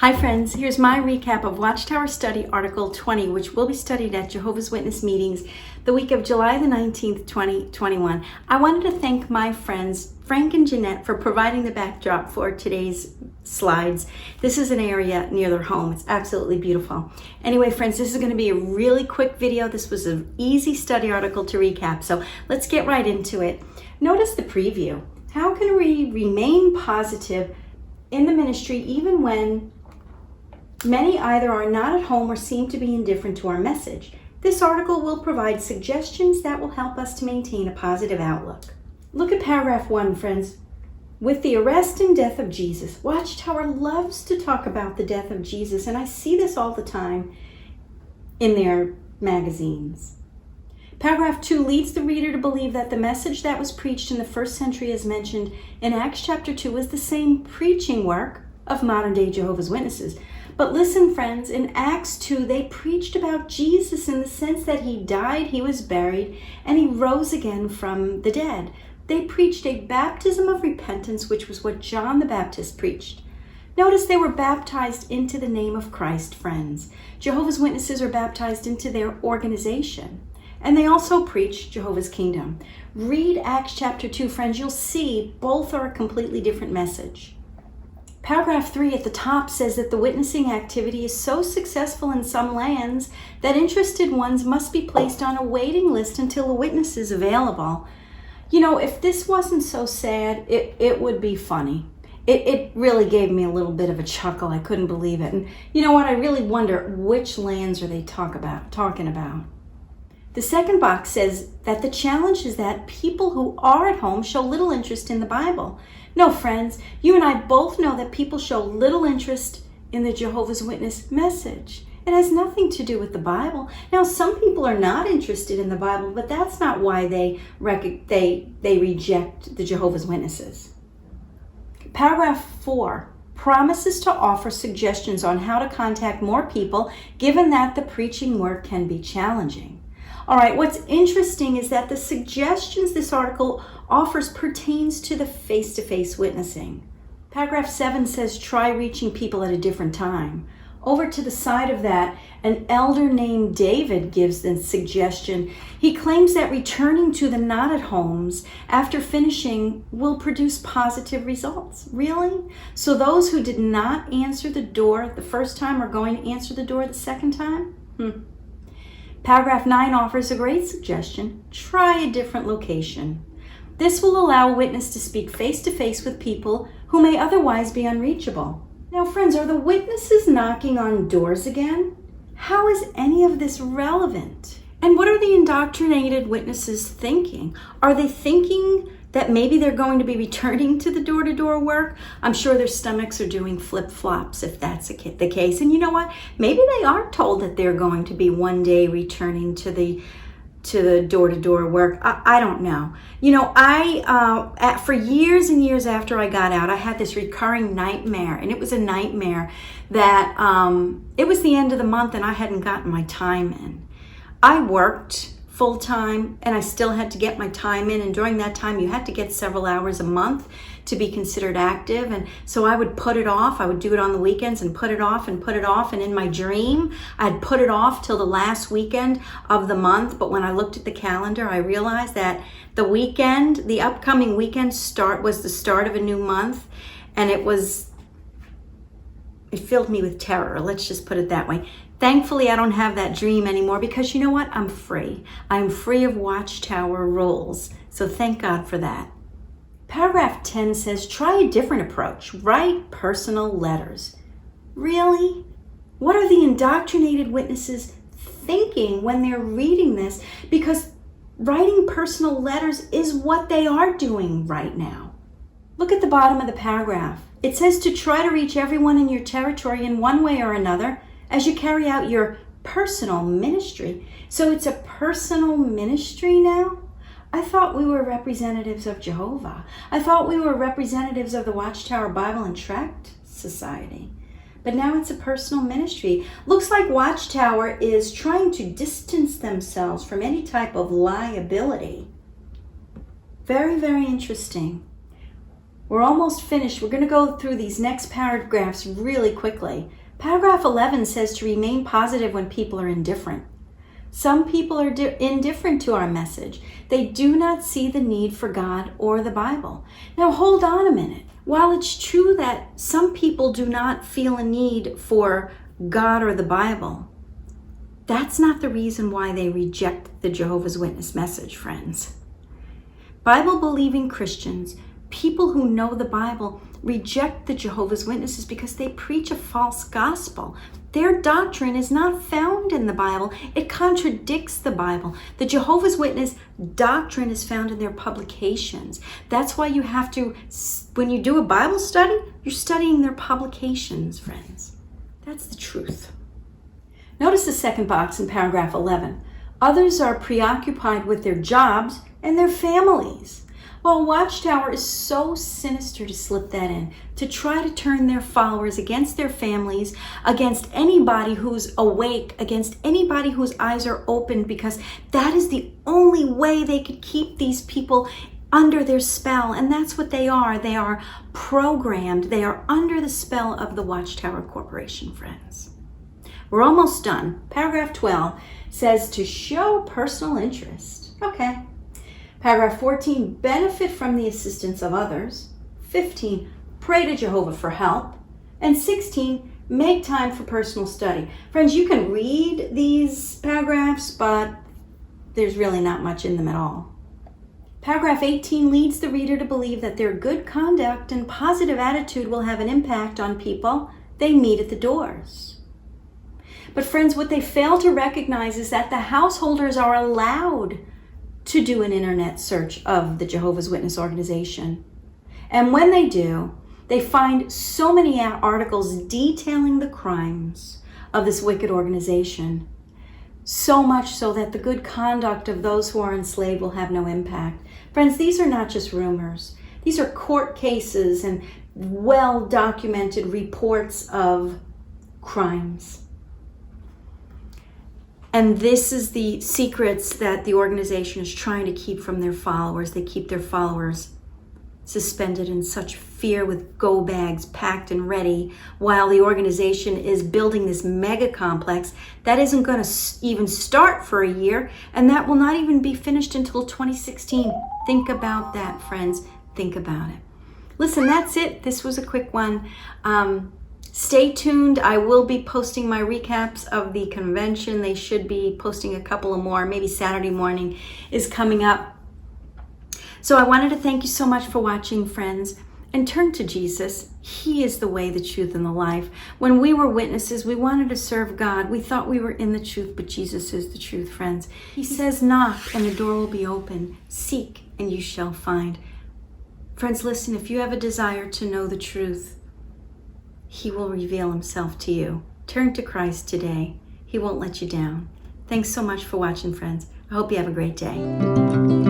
Hi friends, here's my recap of Watchtower Study Article 20, which will be studied at Jehovah's Witness meetings the week of July the 19th, 2021. I wanted to thank my friends Frank and Jeanette for providing the backdrop for today's slides. This is an area near their home. It's absolutely beautiful. Anyway, friends, this is going to be a really quick video. This was an easy study article to recap, so let's get right into it. Notice the preview. How can we remain positive in the ministry even when many either are not at home or seem to be indifferent to our message? This article will provide suggestions that will help us to maintain a positive outlook. Look at paragraph 1, friends. With the arrest and death of Jesus, Watchtower loves to talk about the death of Jesus, and I see this all the time in their magazines. Paragraph 2 leads the reader to believe that the message that was preached in the first century, as mentioned in Acts chapter 2, was the same preaching work of modern-day Jehovah's Witnesses. But listen, friends, in Acts 2, they preached about Jesus in the sense that he died, he was buried, and he rose again from the dead. They preached a baptism of repentance, which was what John the Baptist preached. Notice they were baptized into the name of Christ, friends. Jehovah's Witnesses are baptized into their organization. And they also preach Jehovah's kingdom. Read Acts chapter 2, friends. You'll see both are a completely different message. Paragraph 3 at the top says that the witnessing activity is so successful in some lands that interested ones must be placed on a waiting list until a witness is available. You know, if this wasn't so sad, it would be funny. It really gave me a little bit of a chuckle. I couldn't believe it. And you know what? I really wonder which lands are they talking about. The second box says that the challenge is that people who are at home show little interest in the Bible. No, friends, you and I both know that people show little interest in the Jehovah's Witness message. It has nothing to do with the Bible. Now, some people are not interested in the Bible, but that's not why they reject the Jehovah's Witnesses. Paragraph 4 promises to offer suggestions on how to contact more people, given that the preaching work can be challenging. All right, what's interesting is that the suggestions this article offers pertains to the face-to-face witnessing. Paragraph 7 says try reaching people at a different time. Over to the side of that, an elder named David gives the suggestion. He claims that returning to the not at homes after finishing will produce positive results. Really? So those who did not answer the door the first time are going to answer the door the second time? Paragraph 9 offers a great suggestion. Try a different location. This will allow a witness to speak face-to-face with people who may otherwise be unreachable. Now, friends, are the witnesses knocking on doors again? How is any of this relevant? And what are the indoctrinated witnesses thinking? Are they thinking that maybe they're going to be returning to the door-to-door work? I'm sure their stomachs are doing flip-flops if that's the case. And you know what? Maybe they are told that they're going to be one day returning to the door-to-door work. I don't know. You know, for years and years after I got out, I had this recurring nightmare, and it was a nightmare that it was the end of the month and I hadn't gotten my time in. I worked full-time and I still had to get my time in, and during that time you had to get several hours a month to be considered active, and so I would put it off. I would do it on the weekends and put it off, and in my dream I'd put it off till the last weekend of the month. But when I looked at the calendar, I realized that the upcoming weekend was the start of a new month, and it filled me with terror. Let's just put it that way. Thankfully, I don't have that dream anymore because you know what? I'm free. I'm free of Watchtower rules. So thank God for that. Paragraph 10 says, try a different approach. Write personal letters. Really? What are the indoctrinated witnesses thinking when they're reading this? Because writing personal letters is what they are doing right now. Look at the bottom of the paragraph. It says to try to reach everyone in your territory in one way or another as you carry out your personal ministry. So it's a personal ministry now? I thought we were representatives of Jehovah. I thought we were representatives of the Watchtower Bible and Tract Society. But now it's a personal ministry. Looks like Watchtower is trying to distance themselves from any type of liability. Very, very interesting. We're almost finished. We're going to go through these next paragraphs really quickly. Paragraph 11 says to remain positive when people are indifferent. Some people are indifferent to our message. They do not see the need for God or the Bible. Now hold on a minute. While it's true that some people do not feel a need for God or the Bible, that's not the reason why they reject the Jehovah's Witness message, friends. Bible-believing Christians, people who know the Bible, reject the Jehovah's Witnesses because they preach a false gospel. Their doctrine is not found in the Bible. It contradicts the Bible. The Jehovah's Witness doctrine is found in their publications. That's why you have to, when you do a Bible study, you're studying their publications, friends. That's the truth. Notice the second box in paragraph 11. Others are preoccupied with their jobs and their families. Well, Watchtower is so sinister to slip that in, to try to turn their followers against their families, against anybody who's awake, against anybody whose eyes are open, because that is the only way they could keep these people under their spell. And that's what they are. They are programmed. They are under the spell of the Watchtower Corporation, friends. We're almost done. Paragraph 12 says to show personal interest. Okay. Paragraph 14, benefit from the assistance of others. 15, pray to Jehovah for help. And 16, make time for personal study. Friends, you can read these paragraphs, but there's really not much in them at all. Paragraph 18 leads the reader to believe that their good conduct and positive attitude will have an impact on people they meet at the doors. But friends, what they fail to recognize is that the householders are allowed to do an internet search of the Jehovah's Witness organization. And when they do, they find so many articles detailing the crimes of this wicked organization. So much so that the good conduct of those who are enslaved will have no impact. Friends, these are not just rumors. These are court cases and well-documented reports of crimes. And this is the secrets that the organization is trying to keep from their followers. They keep their followers suspended in such fear with go bags packed and ready while the organization is building this mega complex that isn't going to even start for a year, and that will not even be finished until 2016. Think about that, friends. Think about it. Listen, that's it. This was a quick one. Stay tuned. I will be posting my recaps of the convention. They should be posting a couple of more. Maybe Saturday morning is coming up. So I wanted to thank you so much for watching, friends, and turn to Jesus. He is the way, the truth, and the life. When we were witnesses, we wanted to serve God. We thought we were in the truth, but Jesus is the truth, friends. He says, knock and the door will be open. Seek and you shall find. Friends, listen, if you have a desire to know the truth, He will reveal Himself to you. Turn to Christ today. He won't let you down. Thanks so much for watching, friends. I hope you have a great day.